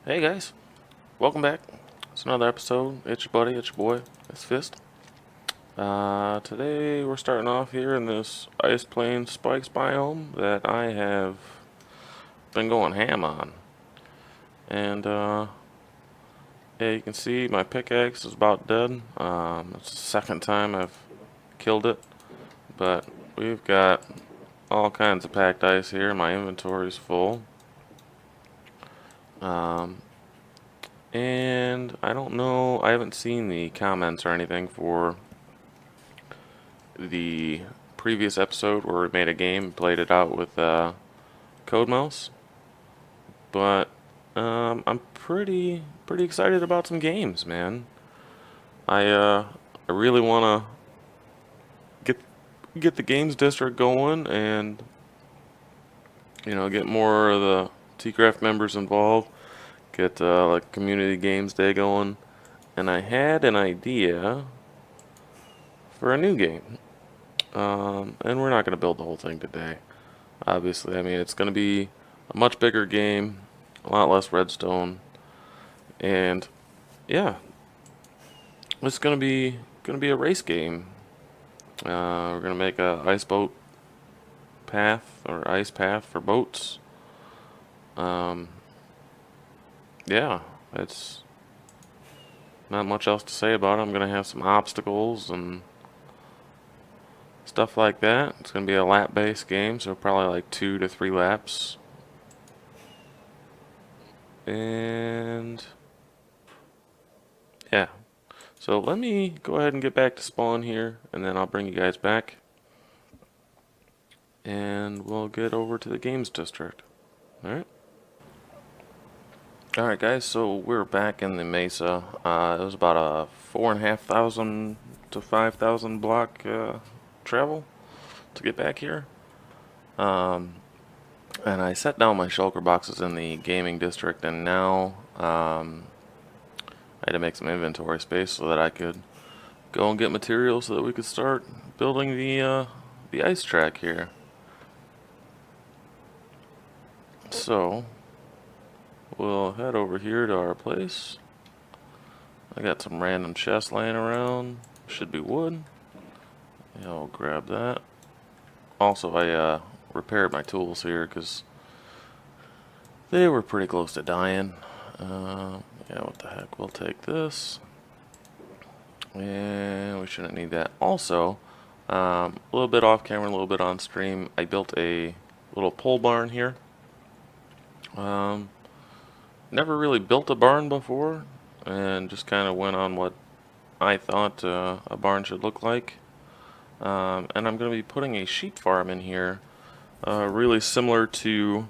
Hey guys, welcome back. It's another episode. It's your buddy, it's your boy, it's Fist. Today we're starting off here in this Ice Plain Spikes biome that I have been going ham on. And yeah, you can see my pickaxe is about dead. It's the second time I've killed it, but we've got all kinds of packed ice here. My inventory's full. Um, and I don't know, I haven't seen the comments or anything for the previous episode where we made a game, played it out with Code Mouse, but I'm pretty excited about some games, man. I really want to get the games district going and get more of the TCraft members involved, get like community games day going, and I had an idea for a new game. And we're not going to build the whole thing today. Obviously, I mean it's going to be a much bigger game, a lot less redstone, and yeah, it's going to be a race game. We're going to make a ice boat path or ice path for boats. Um, yeah, it's not much else to say about it. I'm going to have some obstacles and stuff like that. It's going to be a lap-based game, so probably like 2 to 3 laps. And yeah, so let me go ahead and get back to spawn here, and then I'll bring you guys back, and we'll get over to the games district. Alright? Alright guys, so we're back in the mesa. It was about a 4,500 to 5,000 block travel to get back here. And I set down my shulker boxes in the gaming district, and now I had to make some inventory space so that I could go and get materials so that we could start building the ice track here. So we'll head over here to our place. I got some random chests laying around. Should be wood. Yeah, I'll grab that. Also, I repaired my tools here because they were pretty close to dying. Yeah, what the heck? We'll take this. And we shouldn't need that. Also, a little bit off camera, a little bit on stream, I built a little pole barn here. Never really built a barn before, and just kind of went on what I thought a barn should look like. And I'm going to be putting a sheep farm in here, really similar to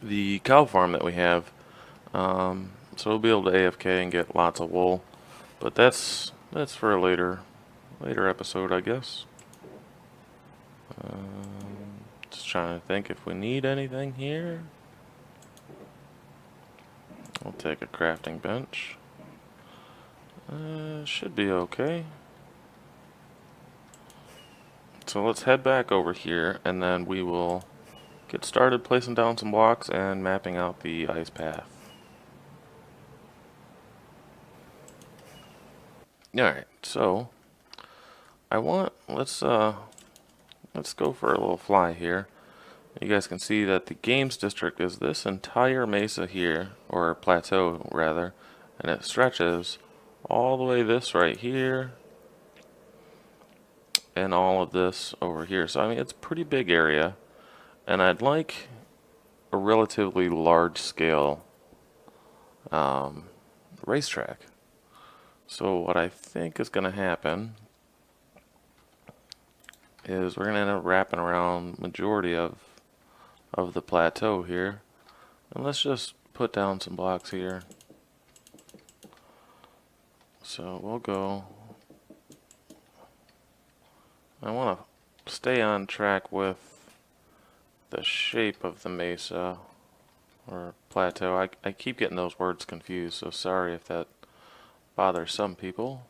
the cow farm that we have. So we'll be able to AFK and get lots of wool, but that's for a later episode, I guess. Just trying to think if we need anything here. I'll take a crafting bench. Should be okay. So let's head back over here, and then we will get started placing down some blocks and mapping out the ice path. Alright, so let's go for a little fly here. You guys can see that the games district is this entire mesa here, or plateau rather, and it stretches all the way this right here and all of this over here. So I mean it's a pretty big area, and I'd like a relatively large scale racetrack. So what I think is going to happen is we're going to end up wrapping around majority of the plateau here. And let's just put down some blocks here. So we'll go. I want to stay on track with the shape of the mesa or plateau. I keep getting those words confused, so sorry if that bothers some people.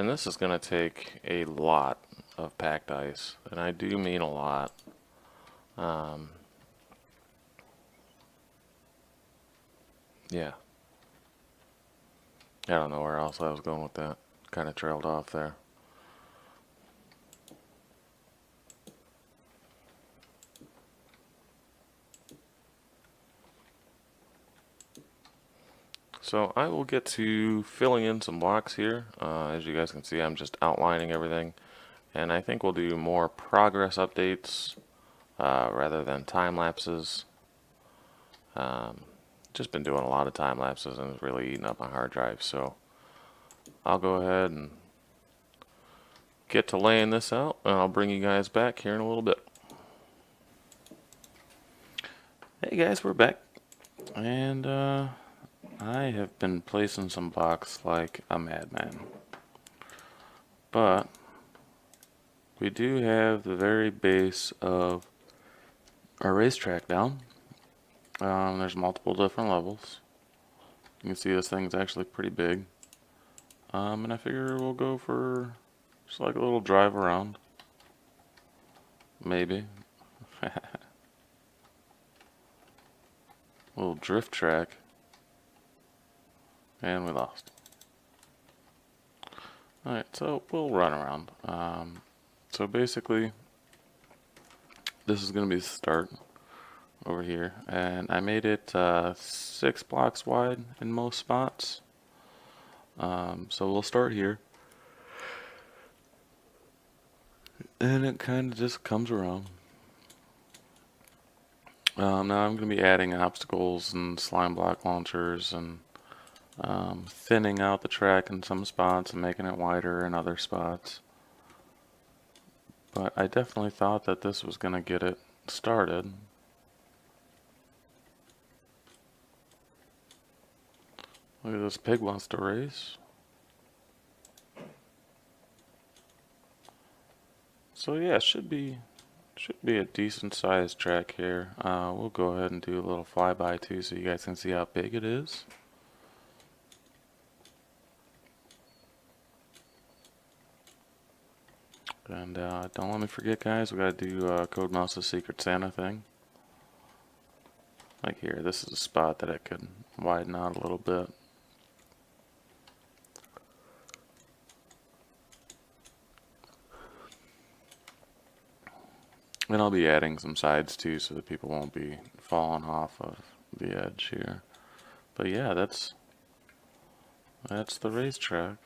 And this is going to take a lot of packed ice, and I do mean a lot. Yeah. I don't know where else I was going with that. Kind of trailed off there. So I will get to filling in some blocks here. As you guys can see, I'm just outlining everything. And I think we'll do more progress updates rather than time lapses. Just been doing a lot of time lapses and it's really eating up my hard drive. So I'll go ahead and get to laying this out, and I'll bring you guys back here in a little bit. Hey guys, we're back. And I have been placing some blocks like a madman. But we do have the very base of our racetrack down. There's multiple different levels. You can see this thing's actually pretty big. And I figure we'll go for just like a little drive around. Maybe. Little drift track. And we lost. Alright, so we'll run around. So basically, this is going to be the start over here. And I made it 6 blocks wide in most spots. So we'll start here. And it kind of just comes around. Now I'm going to be adding obstacles and slime block launchers and thinning out the track in some spots and making it wider in other spots. But I definitely thought that this was going to get it started. Look at this pig wants to race. So yeah, it should be a decent sized track here. We'll go ahead and do a little flyby too so you guys can see how big it is. And don't let me forget guys, we gotta do Code Mouse's Secret Santa thing. Like here, this is a spot that I could widen out a little bit. And I'll be adding some sides too so that people won't be falling off of the edge here. But yeah, that's the racetrack.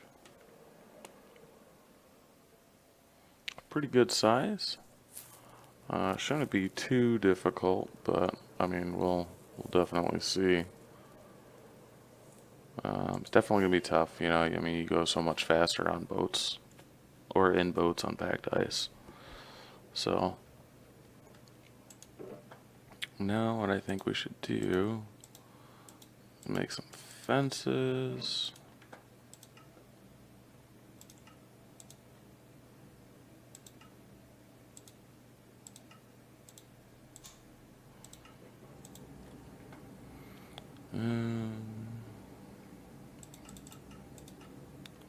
Pretty good size. Shouldn't be too difficult, but I mean we'll definitely see. It's definitely gonna be tough, you know. I mean you go so much faster on boats or in boats on packed ice. So now what I think we should do is make some fences.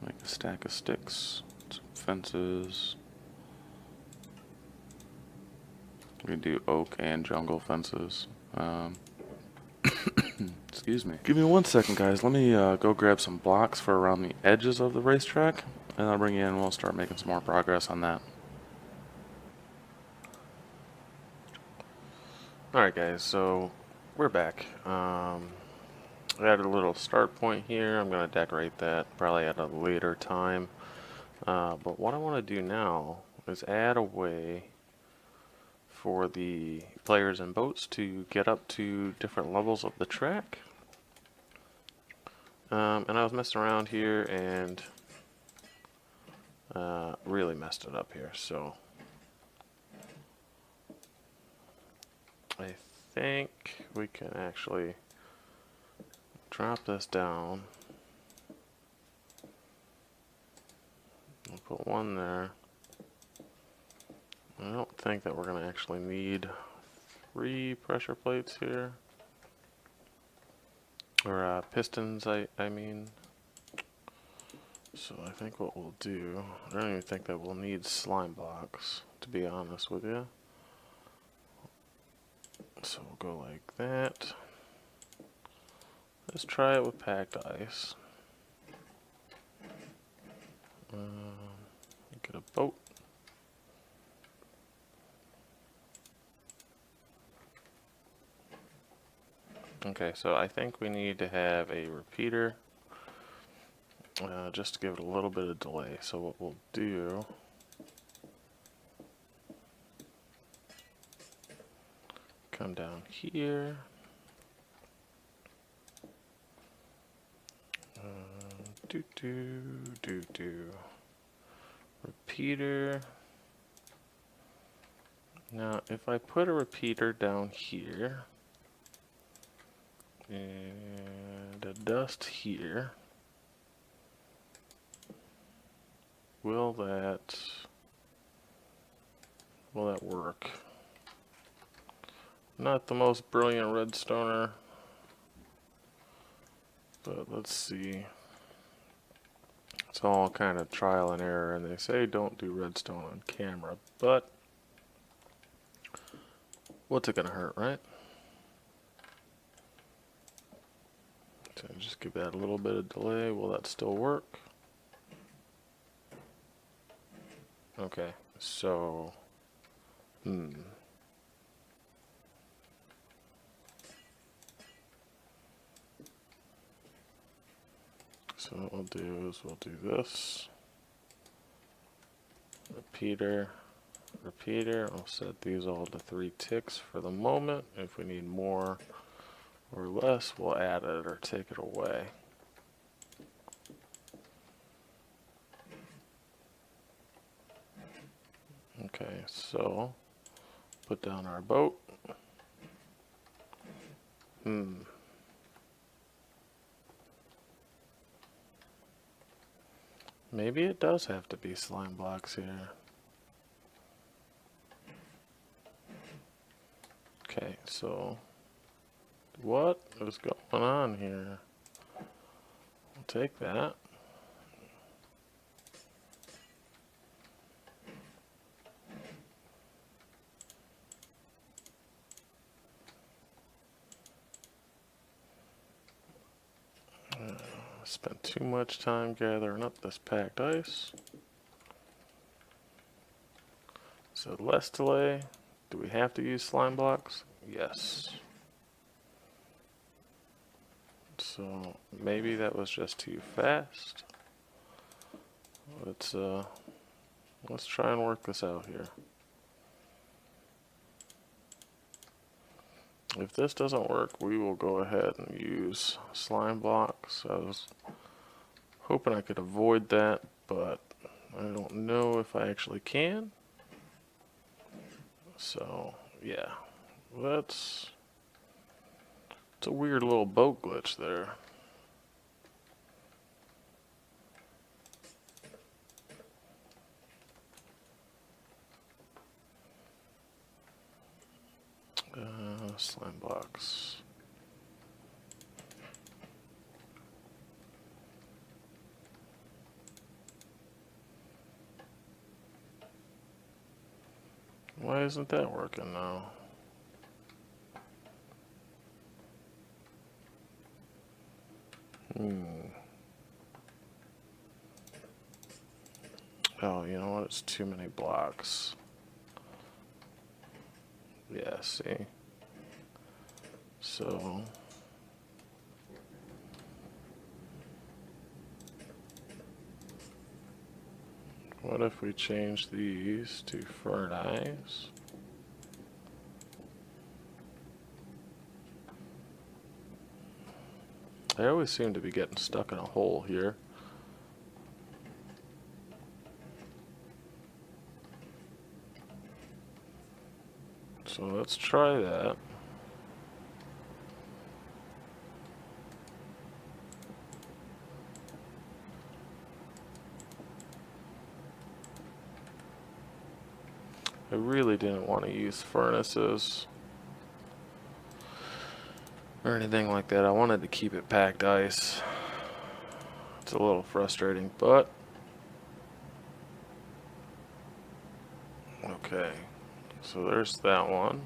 Make a stack of sticks, some fences. We can do oak and jungle fences. Excuse me. Give me 1 second, guys. Let me go grab some blocks for around the edges of the racetrack, and I'll bring you in and we'll start making some more progress on that. Alright guys, so we're back. I added a little start point here. I'm going to decorate that probably at a later time. But what I want to do now is add a way for the players in boats to get up to different levels of the track. And I was messing around here and really messed it up here. So I think we can actually drop this down. We'll put one there. I don't think that we're going to actually need 3 pressure plates here. Or pistons, I mean. So I think what we'll do, I don't even think that we'll need slime blocks, to be honest with you. So we'll go like that. Let's try it with packed ice. Get a boat. Okay, so I think we need to have a repeater just to give it a little bit of delay. So what we'll do, come down here. Repeater. Now, if I put a repeater down here and a dust here, will that work? Not the most brilliant redstoner, but let's see. It's all kind of trial and error, and they say don't do redstone on camera, but what's it gonna hurt, right? So just give that a little bit of delay. Will that still work? Okay, so so what we'll do is we'll do this. Repeater. I'll set these all to 3 ticks for the moment. If we need more or less, we'll add it or take it away. Okay, so put down our boat. Maybe it does have to be slime blocks here. Okay, so what is going on here? We'll take that. Spent too much time gathering up this packed ice. So less delay. Do we have to use slime blocks? Yes. So maybe that was just too fast. Let's try and work this out here. If this doesn't work, we will go ahead and use slime blocks. I was hoping I could avoid that, but I don't know if I actually can. So yeah, it's a weird little boat glitch there. Slime blocks. Why isn't that working now? Oh, you know what? It's too many blocks. Yeah, see? So what if we change these to furnace? I always seem to be getting stuck in a hole here. So let's try that. I really didn't want to use furnaces or anything like that. I wanted to keep it packed ice. It's a little frustrating, but okay. So there's that one.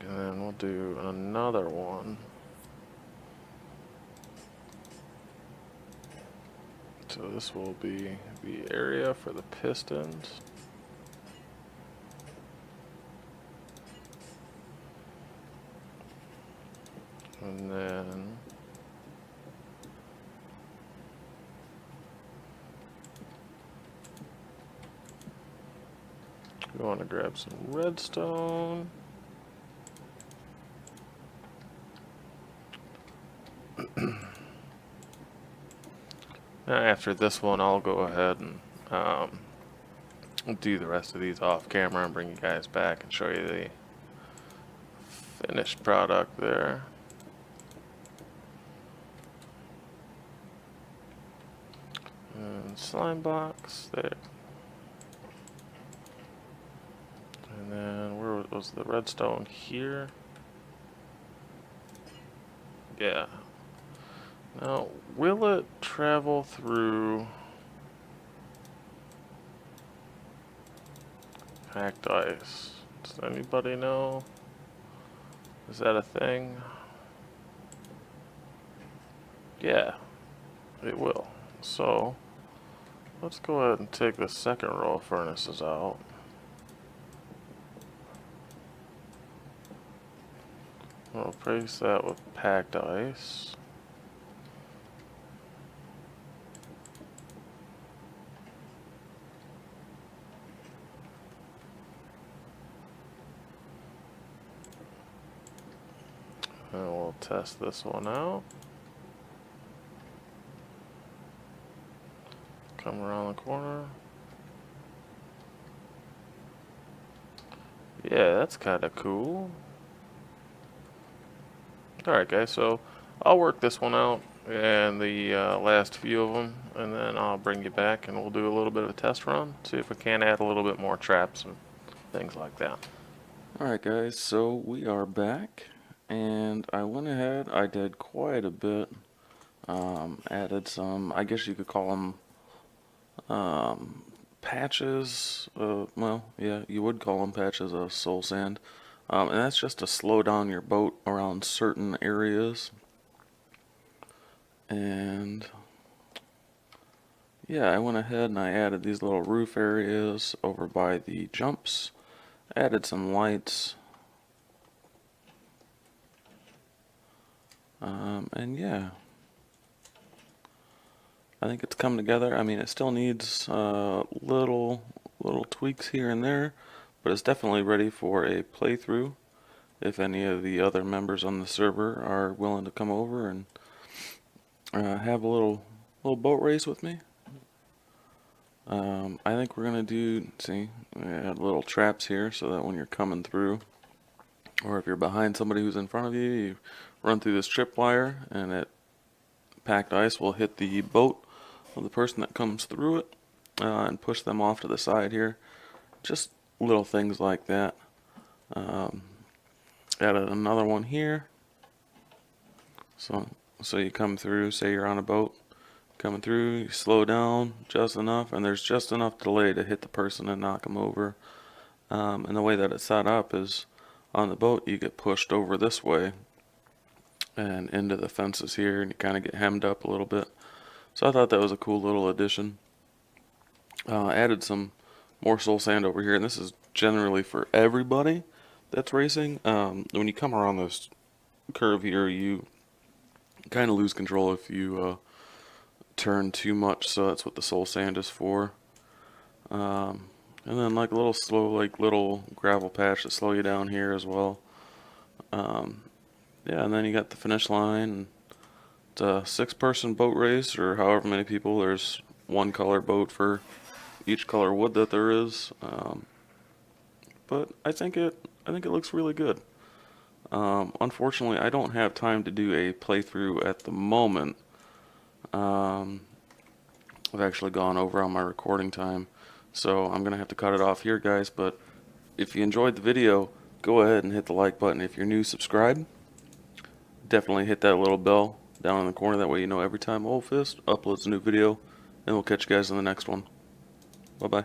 And then we'll do another one. So this will be the area for the pistons. And then we want to grab some redstone. Now after this one, I'll go ahead and do the rest of these off camera and bring you guys back and show you the finished product there. And slime box there. And then where was the redstone here? Yeah. Now, will it travel through packed ice? Does anybody know? Is that a thing? Yeah, it will. So, let's go ahead and take the second row of furnaces out. We'll replace that with packed ice. And we'll test this one out. Come around the corner. Yeah, that's kind of cool. Alright guys, so I'll work this one out and the last few of them, and then I'll bring you back and we'll do a little bit of a test run, see if we can add a little bit more traps and things like that. Alright guys, so we are back, and I went ahead, I did quite a bit, added some, I guess you could call them patches, well, yeah, you would call them patches of soul sand. And that's just to slow down your boat around certain areas. And yeah, I went ahead and I added these little roof areas over by the jumps. Added some lights. And yeah, I think it's come together. I mean, it still needs little tweaks here and there, but it's definitely ready for a playthrough if any of the other members on the server are willing to come over and have a little boat race with me. I think we're gonna do, see, we add little traps here so that when you're coming through, or if you're behind somebody who's in front of you, you run through this tripwire and it packed ice will hit the boat of the person that comes through it and push them off to the side here. Just little things like that. Added another one here. So you come through, say you're on a boat, coming through, you slow down just enough, and there's just enough delay to hit the person and knock them over. And the way that it's set up is on the boat you get pushed over this way and into the fences here, and you kind of get hemmed up a little bit. So I thought that was a cool little addition. Added some more soul sand over here, and this is generally for everybody that's racing. When you come around this curve here, you kind of lose control if you turn too much, so that's what the soul sand is for. And then like a little slow, like little gravel patch to slow you down here as well. Yeah, and then you got the finish line. It's a 6-person boat race, or however many people. There's one color boat for each color wood that there is. But I think it looks really good. Unfortunately, I don't have time to do a playthrough at the moment. I've actually gone over on my recording time, so I'm gonna have to cut it off here, guys. But if you enjoyed the video, go ahead and hit the like button. If you're new, subscribe. Definitely hit that little bell down in the corner. That way you know every time Old Fist uploads a new video. And we'll catch you guys in the next one. Bye-bye.